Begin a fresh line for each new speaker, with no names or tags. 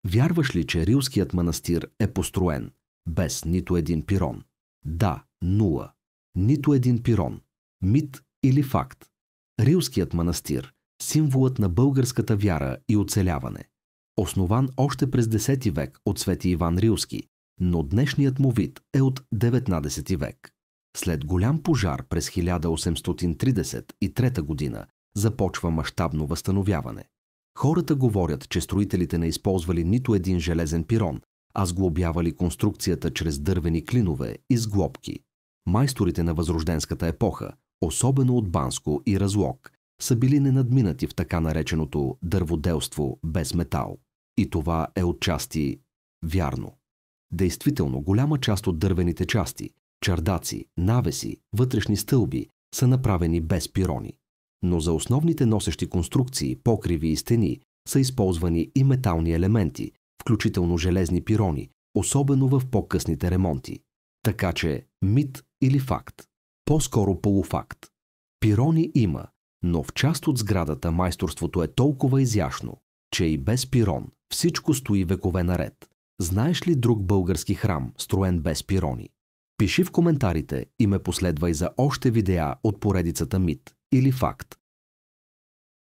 Вярваш ли, че Рилският манастир е построен без нито един пирон? Да, нула. Нито един пирон. Мит или факт? Рилският манастир – символът на българската вяра и оцеляване. Основан още през 10 век от свети Иван Рилски, но днешният му вид е от 19 век. След голям пожар през 1833 година започва мащабно възстановяване. Хората говорят, че строителите не използвали нито един железен пирон, а сглобявали конструкцията чрез дървени клинове и сглобки. Майсторите на възрожденската епоха, особено от Банско и Разлог, са били ненадминати в така нареченото дърводелство без метал. И това е отчасти вярно. Действително, голяма част от дървените части, чардаци, навеси, вътрешни стълби са направени без пирони. Но за основните носещи конструкции, покриви и стени са използвани и метални елементи, включително железни пирони, особено в по-късните ремонти. Така че мит или факт? По-скоро полуфакт. Пирони има, но в част от сградата майсторството е толкова изящно, че и без пирон всичко стои векове наред. Знаеш ли друг български храм, строен без пирони? Пиши в коментарите и ме последвай за още видеа от поредицата Мит или факт.